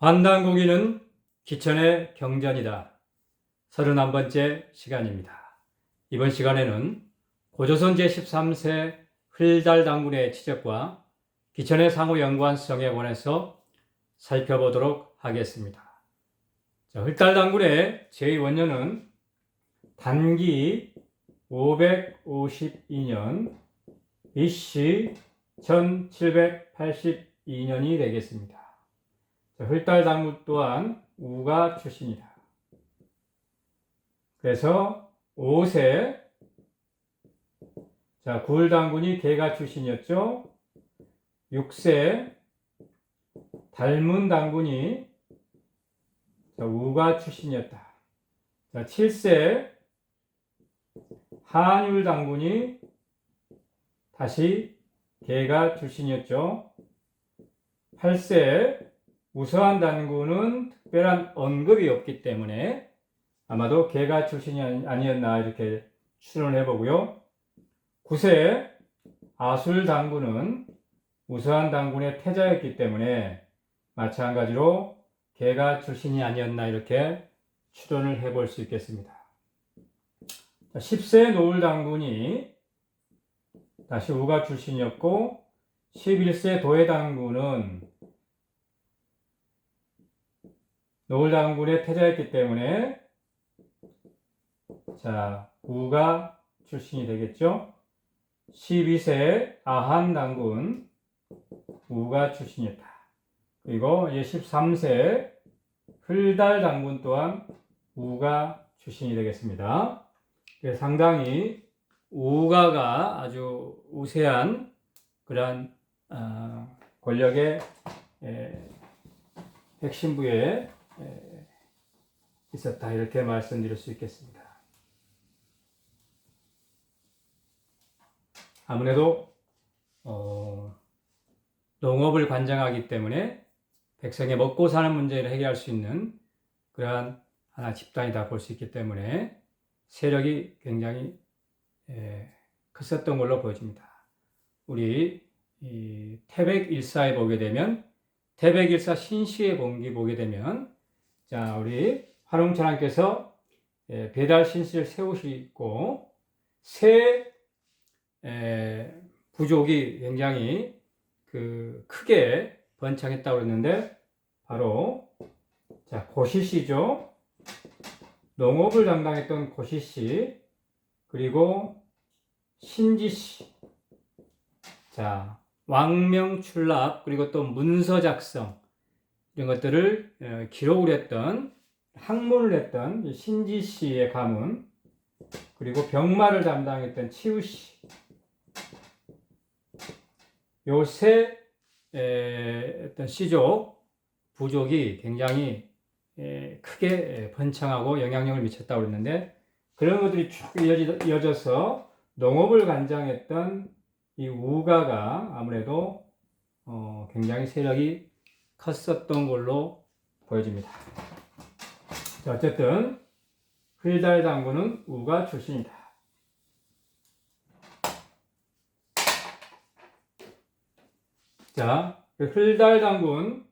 환단고기는 기천의 경전이다. 31번째 시간입니다. 이번 시간에는 고조선 제13세 흘달당군의 치적과 기천의 상호 연관성에 관해서 살펴보도록 하겠습니다. 흘달당군의 제1원년은 단기 552년 BC 1782년이 되겠습니다. 흘달당군 또한 우가 출신이다. 그래서 5세 구울당군이 계가 출신이었죠. 6세 달문당군이 우가 출신이었다. 7세 한율당군이 다시 계가 출신이었죠. 8세 우서한 당군은 특별한 언급이 없기 때문에 아마도 계가 출신이 아니었나 이렇게 추론을 해보고요. 9세 아술 당군은 우서한 당군의 태자였기 때문에 마찬가지로 계가 출신이 아니었나 이렇게 추론을 해볼 수 있겠습니다. 10세 노을 당군이 다시 우가 출신이었고 11세 도해 당군은 노을 당군의 태자였기 때문에 우가 출신이 되겠죠. 12세 아한 당군 우가 출신이었다. 그리고 이제 13세 흘달 당군 또한 우가 출신이 되겠습니다. 상당히 우가가 아주 우세한 그러한 권력의 핵심부에 있었다 이렇게 말씀드릴 수 있겠습니다. 아무래도 농업을 관장하기 때문에 백성의 먹고 사는 문제를 해결할 수 있는 그러한 하나 집단이다 볼 수 있기 때문에 세력이 굉장히 컸었던 걸로 보여집니다. 우리 태백일사에 보게 되면 태백일사 신시의 봉기 보게 되면 우리 화룡천왕께서 배달 신시를 세우시고 새 부족이 굉장히 크게 번창했다고 그랬는데 바로 고시시죠. 농업을 담당했던 고시시 그리고 신지시 왕명출납 그리고 또 문서 작성 이런 것들을 기록을 했던 학문을 했던 신지시의 가문 그리고 병마를 담당했던 치우시 요 세 어떤 시족 부족이 굉장히 크게 번창하고 영향력을 미쳤다고 그랬는데 그런 것들이 쭉 이어져서 농업을 관장했던 이 우가가 아무래도 굉장히 세력이 컸었던 걸로 보여집니다. 어쨌든 흘달 당군은 우가 출신이다. 흘달 당군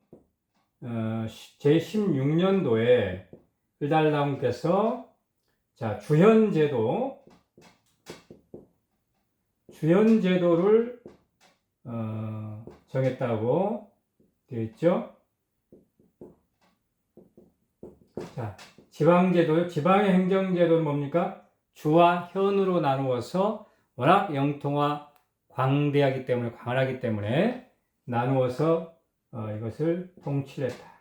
제16년도에 흘달 당군께서 주현제도를 정했다고 되어 있죠. 지방제도요. 지방의 행정제도는 뭡니까? 주와 현으로 나누어서 워낙 영토가 광대하기 때문에 광활하기 때문에 나누어서 이것을 통치했다.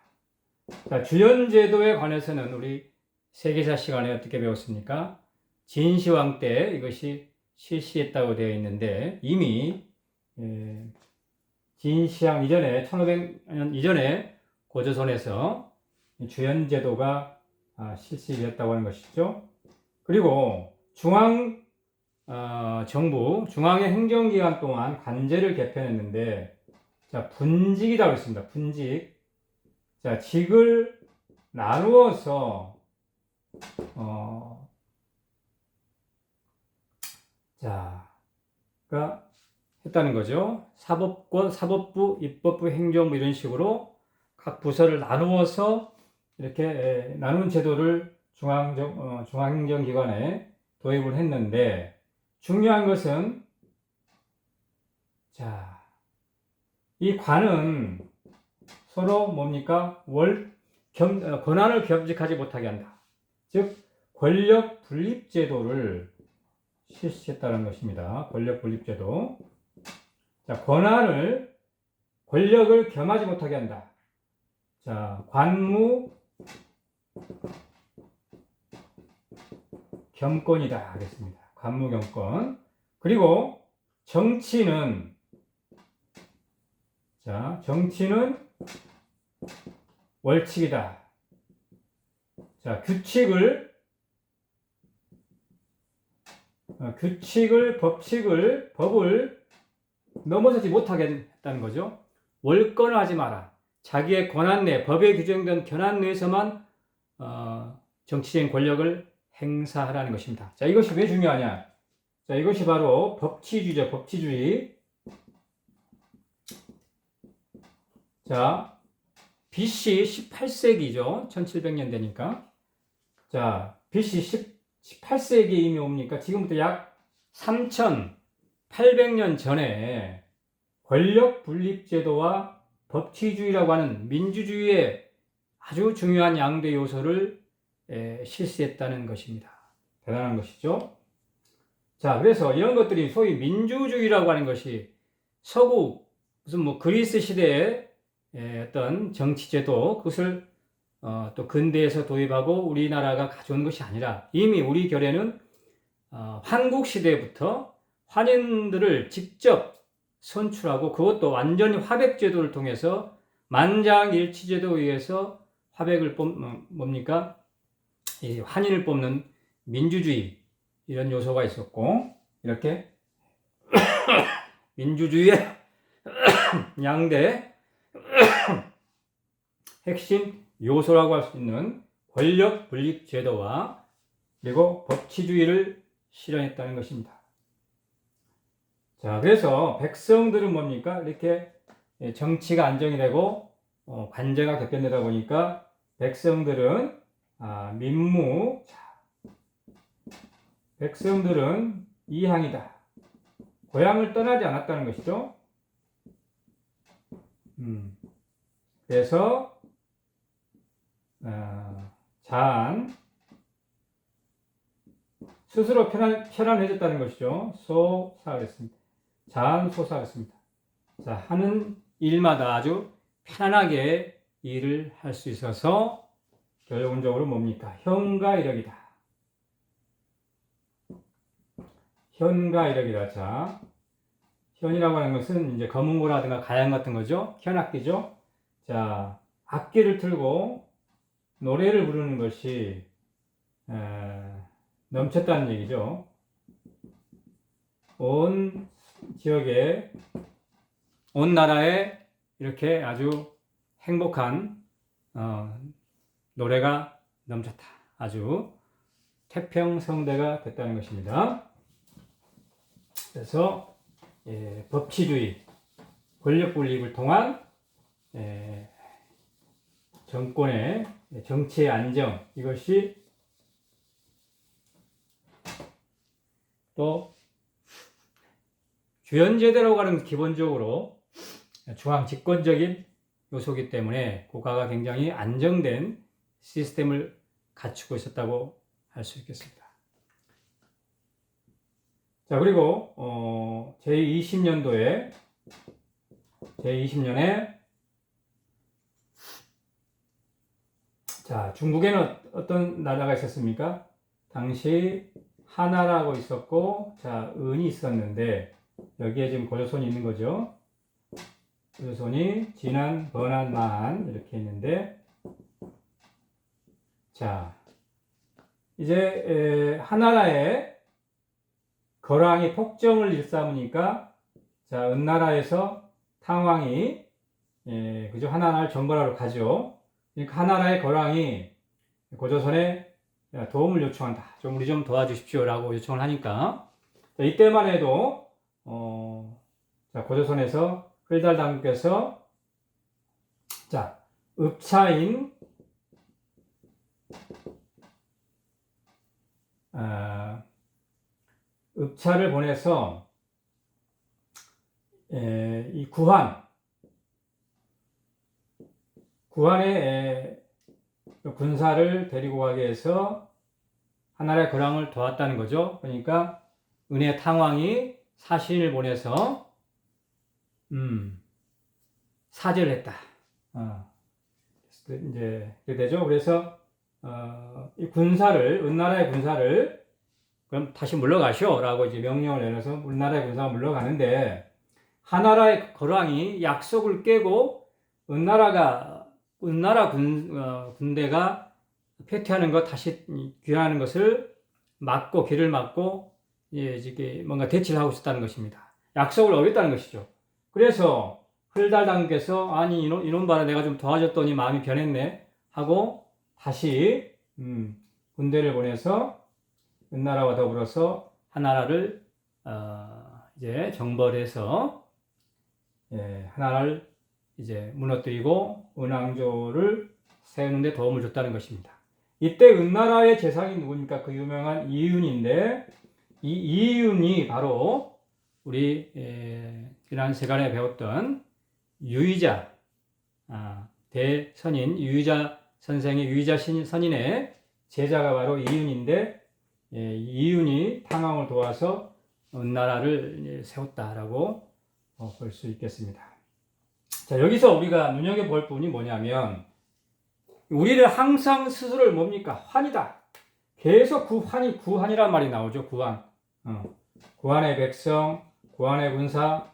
주현제도에 관해서는 우리 세계사 시간에 어떻게 배웠습니까? 진시황 때 이것이 실시했다고 되어 있는데 이미 진시황 이전에 1500년 이전에 고조선에서 주현제도가 실시되었다고 하는 것이죠. 그리고 중앙 정부 중앙의 행정기관 동안 관제를 개편했는데 분직이라고 했습니다. 분직. 직을 나누어서 했다는 거죠. 사법권, 사법부, 입법부, 행정부 이런 식으로 각 부서를 나누어서 이렇게 나눈 제도를 중앙행정기관에 도입을 했는데, 중요한 것은, 자, 이 관은 서로 뭡니까? 권한을 겸직하지 못하게 한다. 즉, 권력 분립 제도를 실시했다는 것입니다. 권력 분립 제도. 자, 권력을 겸하지 못하게 한다. 자, 관무 겸권이다 하겠습니다. 관무 겸권. 그리고 정치는 월칙이다. 자, 법을 넘어서지 못하게 했다는 거죠. 월권을 하지 마라. 자기의 권한 내, 법에 규정된 권한 내에서만 정치적인 권력을 행사하라는 것입니다. 자, 이것이 왜 중요하냐? 자, 이것이 바로 법치주의죠. 법치주의. 자, BC 18세기죠. 1700년 되니까. 자, BC 18세기이면 뭡니까? 지금부터 약 3800년 전에 권력 분립 제도와 법치주의라고 하는 민주주의의 아주 중요한 양대 요소를 실시했다는 것입니다. 대단한 것이죠. 자, 그래서 이런 것들이 소위 민주주의라고 하는 것이 서구 무슨 그리스 시대의 어떤 정치제도, 그것을 또 근대에서 도입하고 우리나라가 가져온 것이 아니라 이미 우리 결에는 한국 시대부터 환인들을 직접 선출하고, 그것도 완전히 화백제도를 통해서 만장일치제도에 의해서 화백을 이 환인을 뽑는 민주주의, 이런 요소가 있었고, 이렇게 민주주의의 양대 핵심 요소라고 할 수 있는 권력 분립 제도와 그리고 법치주의를 실현했다는 것입니다. 자, 그래서 백성들은 뭡니까? 이렇게 정치가 안정이 되고 관제가 개편되다 보니까 백성들은 백성들은 이항이다. 고향을 떠나지 않았다는 것이죠. 그래서 스스로 편안해졌다는 것이죠. 소사했습니다. 자한소사했습니다. 자, 하는 일마다 아주 편안하게 일을 할 수 있어서 결론적으로 뭡니까? 현가이력이다. 현가이력이다. 자, 현이라고 하는 것은 이제 거문고라든가 가양 같은 거죠. 현악기죠. 자, 악기를 틀고 노래를 부르는 것이 넘쳤다는 얘기죠. 온 지역에, 온 나라에 이렇게 아주 행복한 노래가 넘쳤다. 아주 태평성대가 됐다는 것입니다. 그래서 법치주의, 권력 분립을 통한 정권의 정치의 안정, 이것이 또 주연제대라고 하는 기본적으로 중앙 집권적인 요소이기 때문에 국가가 굉장히 안정된 시스템을 갖추고 있었다고 할 수 있겠습니다. 자, 그리고 제20년에 자, 중국에는 어떤 나라가 있었습니까? 당시 하나라고 있었고, 자, 은이 있었는데, 여기에 지금 고조선이 있는 거죠. 고조선이 진안, 번안, 마한 이렇게 있는데, 자, 이제 하나라에 거랑이 폭정을 일삼으니까, 자, 은나라에서 탕왕이 그죠, 하나라를 정벌하러 가죠. 그러니까 하나라의 거랑이 고조선에 도움을 요청한다. 우리 좀 도와주십시오라고 요청을 하니까, 자, 이때만 해도 자, 고조선에서 흘달 당국께서 자, 읍차인 읍차를 보내서 이 구한의 군사를 데리고 가기 위해서 하나라의 거랑을 도왔다는 거죠. 그러니까 은혜 탕왕이 사신을 보내서 사죄를 했다. 이제 그렇게 되죠. 그래서 이 군사를 은나라의 군사를 그럼 다시 물러가시오라고 이제 명령을 내려서 은나라의 군사가 물러가는데 하나라의 거랑이 약속을 깨고 은나라 군대가 패퇴하는 것 다시 귀환하는 것을 막고 길을 막고 이제 뭔가 대치를 하고 있었다는 것입니다. 약속을 어겼다는 것이죠. 그래서 흘달당께서 아니 이놈 봐라 내가 좀 도와줬더니 마음이 변했네 하고 다시 군대를 보내서 은나라와 더불어서 하나라를 이제 정벌해서 하나라를 이제 무너뜨리고 은왕조를 세우는데 도움을 줬다는 것입니다. 이때 은나라의 재상이 누굽니까? 그 유명한 이윤인데 이 이윤이 바로 우리 지난 시간에 배웠던 유의자 대선인 유의자 선생의 유의자 선인의 제자가 바로 이윤인데 이윤이 탕왕을 도와서 은나라를 세웠다라고 볼 수 있겠습니다. 자, 여기서 우리가 눈여겨볼 부분이 뭐냐면 우리를 항상 스스로를 뭡니까? 환이다. 계속 구환이란 말이 나오죠. 구환. 구환의 백성, 구환의 군사.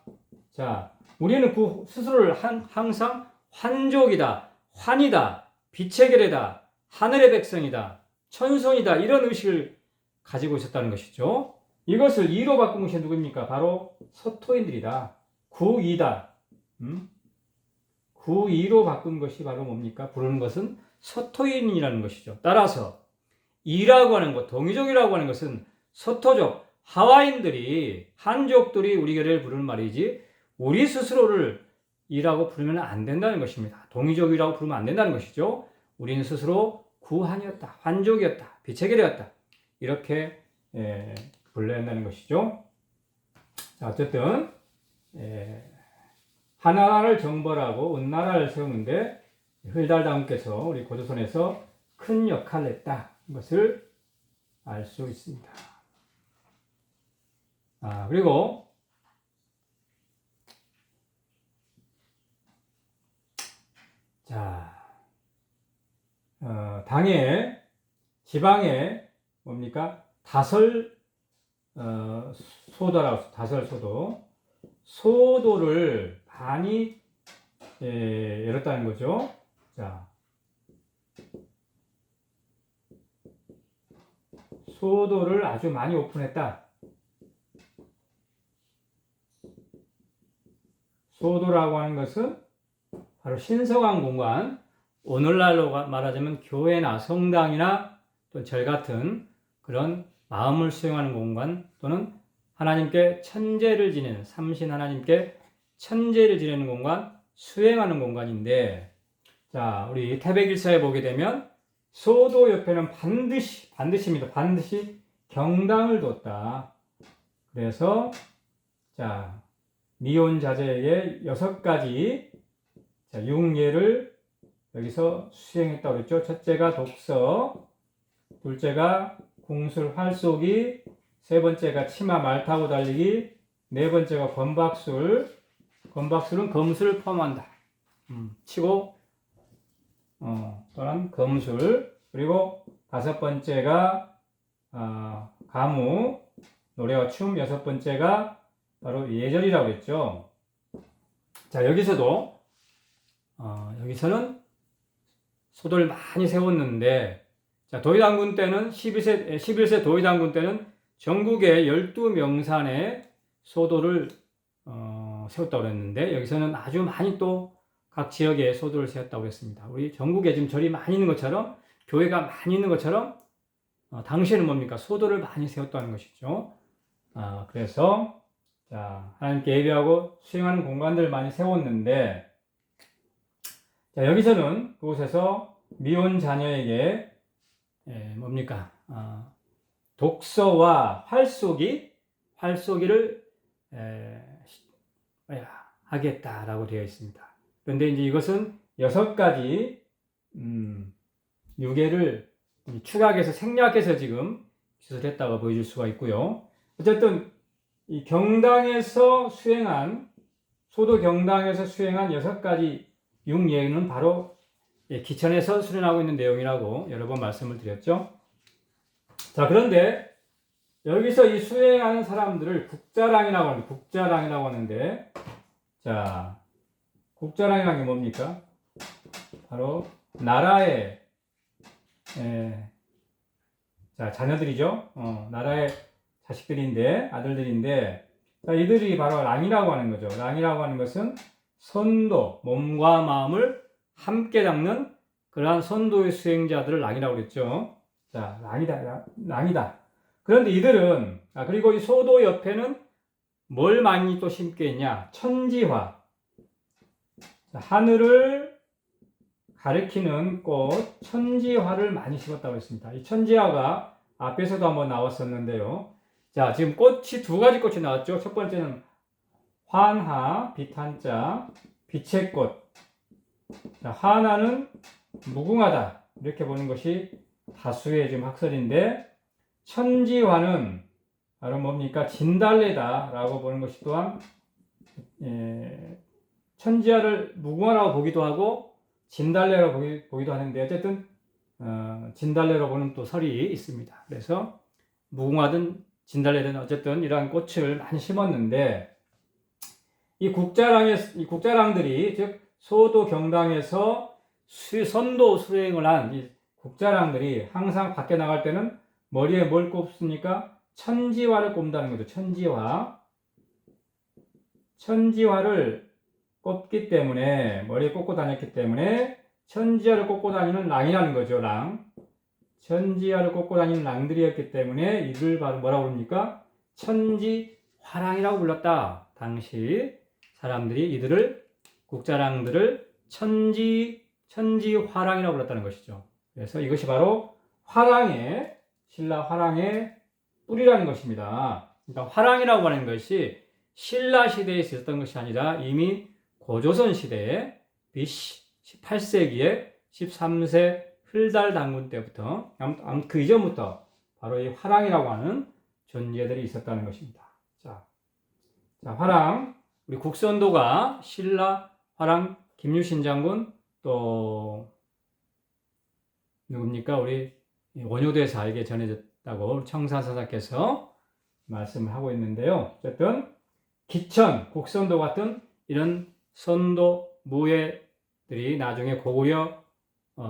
자, 우리는 스스로를 항상 환족이다, 환이다, 빛의 계례다, 하늘의 백성이다, 천손이다 이런 의식을 가지고 있었다는 것이죠. 이것을 이로 바꾼 것이 누구입니까? 바로 서토인들이다. 구이다. 구이로 바꾼 것이 바로 뭡니까? 부르는 것은 서토인이라는 것이죠. 따라서 이라고 하는 것, 동이족이라고 하는 것은 서토족, 하와인들이 한족들이 우리 교례를 부르는 말이지 우리 스스로를 이라고 부르면 안 된다는 것입니다. 동이족이라고 부르면 안 된다는 것이죠. 우리는 스스로 구한이었다, 환족이었다, 빛의 계례였다 이렇게 불러야 한다는 것이죠. 자, 어쨌든 하나라를 정벌하고 은나라를 세우는데 흘달당께서 우리 고조선에서 큰 역할을 했다. 이것을 알 수 있습니다. 그리고 자, 당에 지방에 뭡니까? 소도라고 소도를 많이 열었다는 거죠. 자, 소도를 아주 많이 오픈했다. 소도라고 하는 것은 바로 신성한 공간, 오늘날로 말하자면 교회나 성당이나 또 절 같은 그런 마음을 수용하는 공간 또는 하나님께 천제를 지내는 삼신 하나님께 천제를 지내는 공간, 수행하는 공간인데 자, 우리 태백일사에 보게 되면 소도 옆에는 반드시입니다. 반드시 경당을 뒀다. 그래서 자, 미혼자제의 6가지 융예를 여기서 수행했다고 그랬죠. 첫째가 독서, 둘째가 궁술 활쏘기, 세 번째가 치마 말 타고 달리기, 네 번째가 건박술. 건박술은 검술을 포함한다. 치고 또는 검술. 그리고 다섯 번째가 가무, 노래와 춤. 여섯 번째가 바로 예절이라고 했죠. 자, 여기서는 소도를 많이 세웠는데, 자, 도의당군 때는 11세 도의당군 때는 전국의 12명산에 소도를 세웠다고 그랬는데, 여기서는 아주 많이 또 각 지역에 소도를 세웠다고 했습니다. 우리 전국에 지금 절이 많이 있는 것처럼, 교회가 많이 있는 것처럼, 당시에는 뭡니까? 소도를 많이 세웠다는 것이죠. 그래서, 자, 하나님께 예배하고 수행하는 공간들을 많이 세웠는데, 자, 여기서는 그곳에서 미혼 자녀에게 뭡니까? 독서와 활쏘기를 하겠다라고 되어 있습니다. 그런데 이제 이것은 6가지 유괴를 축약해서 생략해서 지금 기술했다고 보여줄 수가 있고요. 어쨌든 이 소도 경당에서 수행한 6가지 융예는 바로 기천에서 수련하고 있는 내용이라고 여러 번 말씀을 드렸죠. 자, 그런데 여기서 이 수행하는 사람들을 국자랑이라고 하는데, 자, 국자랑이라는 게 뭡니까? 바로 나라의 자녀들이죠. 나라의 자식들인데, 아들들인데, 자, 이들이 바로 랑이라고 하는 거죠. 랑이라고 하는 것은 선도, 몸과 마음을 함께 닦는 그러한 선도의 수행자들을 랑이라고 그랬죠. 자, 랑이다. 그런데 이들은, 그리고 이 소도 옆에는 뭘 많이 또 심게 했냐? 천지화. 자, 하늘을 가리키는 꽃, 천지화를 많이 심었다고 했습니다. 이 천지화가 앞에서도 한번 나왔었는데요. 자, 지금 꽃이 2가지 꽃이 나왔죠. 첫 번째는 환하, 빛한자, 빛의 꽃. 자, 환하는 무궁하다. 이렇게 보는 것이 다수의 지금 학설인데, 천지화는 바로 뭡니까? 진달래다. 라고 보는 것이 또한, 천지화를 무궁화라고 보기도 하고, 진달래라고 보기도 하는데, 어쨌든, 진달래로 보는 또 설이 있습니다. 그래서, 무궁화든 진달래든 어쨌든 이러한 꽃을 많이 심었는데, 이 국자랑들이, 즉, 소도 경당에서 선도 수행을 한 이 국자랑들이 항상 밖에 나갈 때는 머리에 뭘 꼽습니까? 천지화를 꼽는다는 거죠. 천지화를 꼽기 때문에, 머리에 꽂고 다녔기 때문에 천지화를 꽂고 다니는 랑이라는 거죠. 천지화를 꽂고 다니는 랑들이었기 때문에 이를 바로 뭐라고 부릅니까? 천지화랑이라고 불렀다. 당시 사람들이 이들을, 국자랑들을 천지화랑이라고 불렀다는 것이죠. 그래서 이것이 바로 신라 화랑의 뿌리라는 것입니다. 그러니까 화랑이라고 하는 것이 신라 시대에 있었던 것이 아니라 이미 고조선 시대에 BC 18세기에 13세 흘달 당군 때부터, 그 이전부터 바로 이 화랑이라고 하는 존재들이 있었다는 것입니다. 자, 화랑, 우리 국선도가 신라 화랑 김유신 장군, 또 누굽니까? 우리 원효대사에게 전해졌다고 청산사사께서 말씀을 하고 있는데요. 어쨌든 기천, 국선도 같은 이런 선도 무예들이 나중에 고구려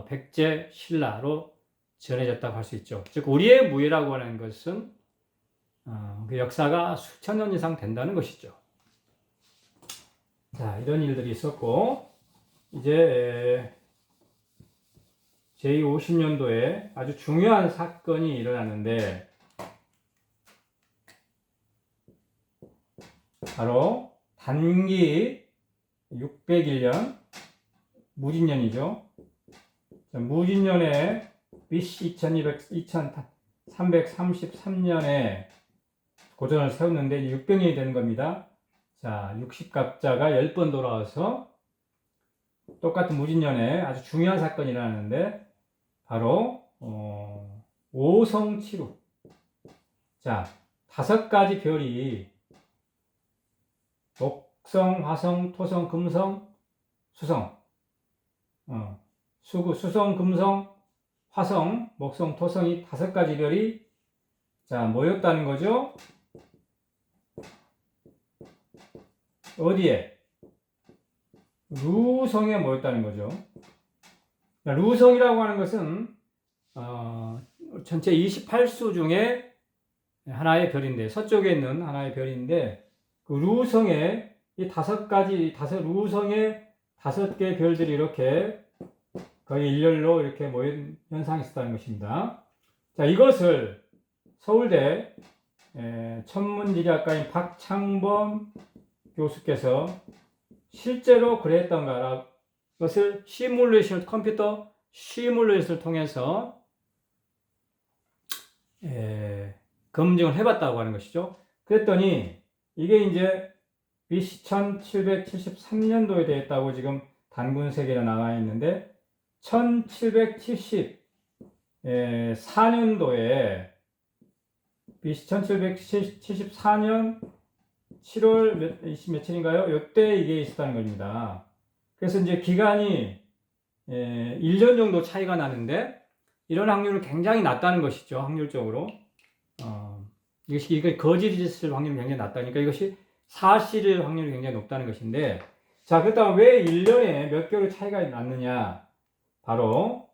백제 신라로 전해졌다고 할 수 있죠. 즉 우리의 무예라고 하는 것은 그 역사가 수천 년 이상 된다는 것이죠. 자, 이런 일들이 있었고, 이제 제50년도에 아주 중요한 사건이 일어났는데, 바로 단기 601년 무진년이죠. 무진년에 BC 2333년에 고전을 세웠는데 600년이 되는 겁니다. 자, 60갑자가 10번 돌아와서 똑같은 무진년에 아주 중요한 사건이 일어나는데, 바로 오성치루. 자, 5가지 별이 목성, 화성, 토성, 금성, 수성, 수성, 금성, 화성, 목성, 토성이 5가지 별이 모였다는 거죠. 어디에? 루성에 모였다는 거죠. 루성이라고 하는 것은 전체 28수 중에 하나의 별인데, 서쪽에 있는 하나의 별인데, 그 루성에 이 루성에 5개의 별들이 이렇게 거의 일렬로 이렇게 모인 현상이 있었다는 것입니다. 자, 이것을 서울대 천문지리학과인 박창범 교수께서 실제로 그랬던가 그것을 시뮬레이션, 컴퓨터 시뮬레이션을 통해서 검증을 해봤다고 하는 것이죠. 그랬더니 이게 이제 BC 1773년도에 되었다고 지금 단군 세계로 나와 있는데 1774년도에 BC 1774년 7월 며칠인가요? 이때 이게 있었다는 겁니다. 그래서 이제 기간이 1년 정도 차이가 나는데 이런 확률은 굉장히 낮다는 것이죠. 확률적으로. 이게 거짓이 있을 확률이 굉장히 낮다니까 이것이 사실일 확률이 굉장히 높다는 것인데, 자, 그렇다면 왜 1년에 몇 개월 차이가 났느냐? 바로,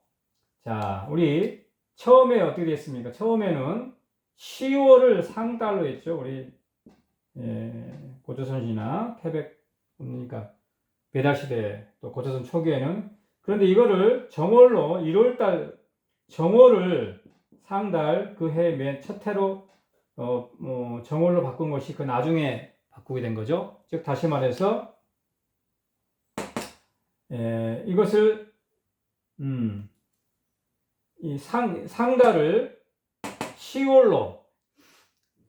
자, 우리 처음에 어떻게 됐습니까? 처음에는 10월을 상달로 했죠. 우리 고조선이나 태백, 그러니까 배달시대 또 고조선 초기에는. 그런데 이거를 정월로 1월달 정월을 상달 그 해 맨 첫 해로 정월로 바꾼 것이 그 나중에 바꾸게 된 거죠. 즉 다시 말해서 이것을 이 상달을 10월로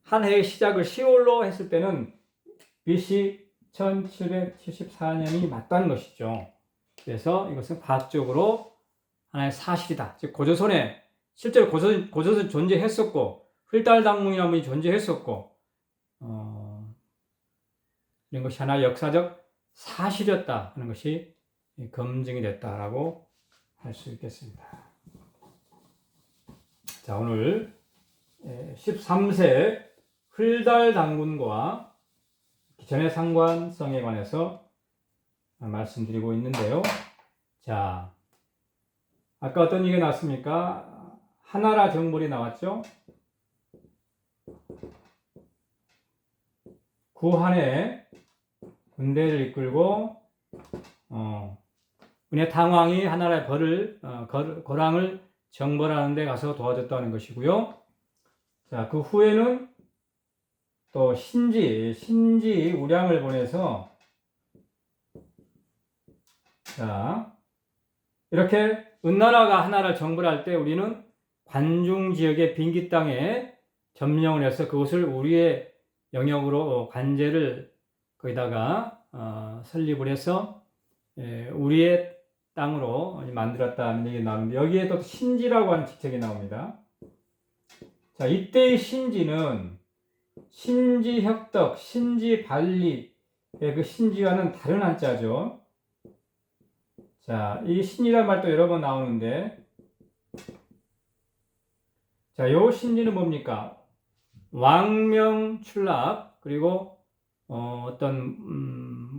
한 해의 시작을 10월로 했을 때는 BC 1774년이 맞다는 것이죠. 그래서 이것은 과학적으로 하나의 사실이다. 즉 고조선에 실제로 고조선 존재했었고 흘달당문이라는 분이 존재했었고 이런 것이 하나의 역사적 사실이었다 하는 것이 검증이 됐다라고 할 수 있겠습니다. 자, 오늘 13세 흘달당군과 기천의 상관성에 관해서 말씀드리고 있는데요. 자, 아까 어떤 얘기가 나왔습니까? 하나라 정벌이 나왔죠? 구한에 군대를 이끌고 은혜 탕왕이 하나라의 거랑을 정벌하는 데 가서 도와줬다는 것이고요. 자, 그 후에는 또 신지 우량을 보내서 자, 이렇게 은나라가 하나를 정벌할 때 우리는 관중 지역의 빈기 땅에 점령을 해서 그것을 우리의 영역으로 관제를 거기다가 설립을 해서 우리의 땅으로 만들었다는 얘기 나오는데 여기에 또 신지라고 하는 지책이 나옵니다. 자, 이때의 신지는 신지혁덕, 신지발리의 그 신지와는 다른 한자죠. 자, 이 신이란 말도 여러 번 나오는데, 자, 요 신지는 뭡니까? 왕명출납, 그리고 어떤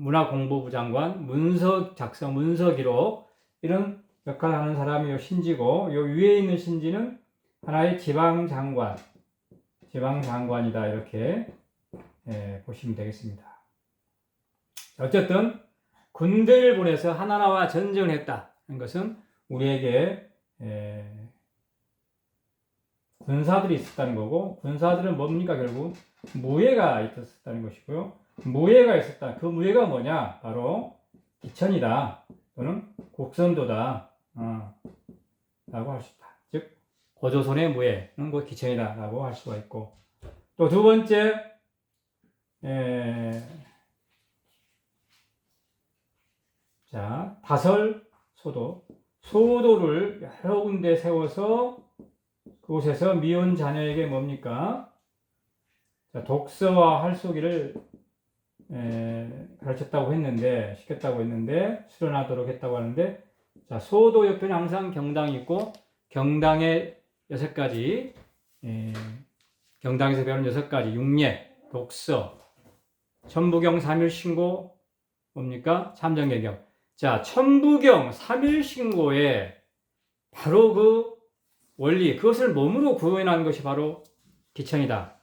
문화공보부 장관, 문서 작성, 문서 기록 이런 역할을 하는 사람이 요 신지고, 요 위에 있는 신지는 하나의 지방장관이다 이렇게 보시면 되겠습니다. 어쨌든 군대를 보내서 하나라와 전쟁을 했다는 것은 우리에게 군사들이 있었다는 거고, 군사들은 뭡니까? 결국 무예가 있었다는 것이고요. 무예가 있었다. 그 무예가 뭐냐? 바로 기천이다 또는 곡선도다 라고 할 수 있다. 즉 고조선의 무예는 그 기천이다 라고 할 수가 있고, 또 두 번째 자, 다설 소도를 여러 군데 세워서 그곳에서 미혼 자녀에게 뭡니까? 자, 독서와 활쏘기를 가르쳤다고 했는데, 시켰다고 했는데, 수련하도록 했다고 하는데, 자, 소도 옆에는 항상 경당이 있고, 경당에 6가지, 경당에서 배우는 6가지, 육예, 독서, 천부경, 삼일신고, 뭡니까? 참정개경. 자, 천부경, 삼일신고에 바로 그 원리, 그것을 몸으로 구현한 것이 바로 기천이다.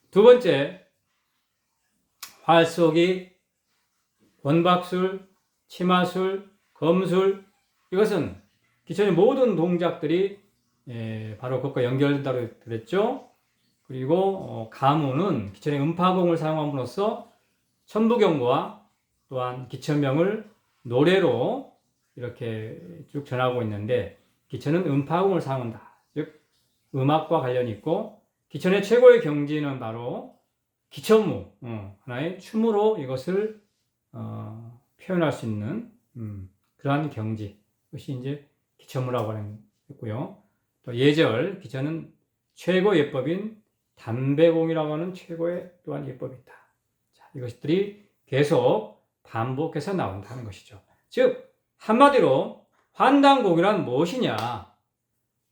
두 번째, 활쏘기, 원박술, 치마술, 검술, 이것은 기천의 모든 동작들이 바로 그것과 연결된다고 그랬죠. 그리고 가무는 기천의 음파공을 사용함으로써 천부경과 또한 기천명을 노래로 이렇게 쭉 전하고 있는데, 기천은 음파음을 사용한다. 즉 음악과 관련이 있고, 기천의 최고의 경지는 바로 기천무, 하나의 춤으로 이것을 표현할 수 있는 그러한 경지, 그것이 이제 기천무라고 하는 거고요. 또 예절, 기천은 최고 예법인 담배공이라고 하는 최고의 또한 예법이 있다. 자, 이것들이 계속 반복해서 나온다는 것이죠. 즉 한마디로 환단곡이란 무엇이냐?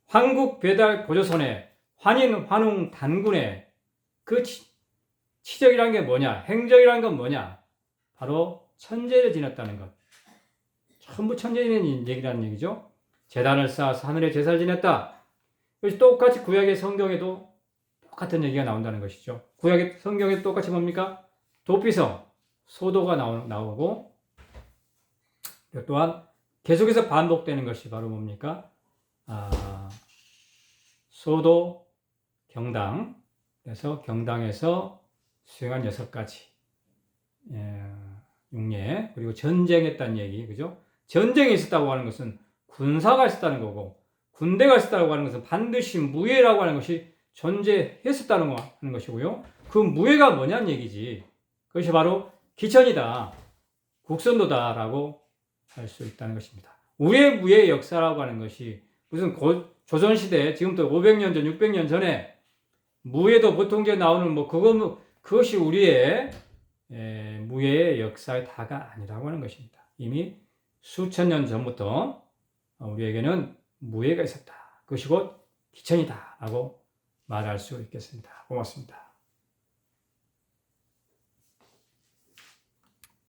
황국 배달 고조선의 환인 환웅 단군의 그 치적이라는 게 뭐냐? 행적이라는 건 뭐냐? 바로 천재를 지냈다는 것. 전부 천재인 얘기라는 얘기죠. 제단을 쌓아서 하늘에 제사를 지냈다. 그래서 똑같이 구약의 성경에도 똑같은 얘기가 나온다는 것이죠. 구약의 성경에도 똑같이 뭡니까? 도피성, 소도가 나오고, 또한 계속해서 반복되는 것이 바로 뭡니까? 소도, 경당, 그래서 경당에서 수행한 6가지 융례, 그리고 전쟁했다는 얘기, 그죠? 전쟁이 있었다고 하는 것은 군사가 있었다는 거고, 군대가 있었다고 하는 것은 반드시 무예라고 하는 것이 존재했었다는 것이고요. 그 무예가 뭐냐는 얘기지. 그것이 바로 기천이다, 국선도다라고 할 수 있다는 것입니다. 우리의 무예 역사라고 하는 것이 무슨 조선시대, 지금부터 500년 전, 600년 전에 무예도 보통제 나오는 그것이 우리의 무예의 역사의 다가 아니라고 하는 것입니다. 이미 수천 년 전부터 우리에게는 무예가 있었다. 그것이 곧 기천이다 라고 말할 수 있겠습니다. 고맙습니다.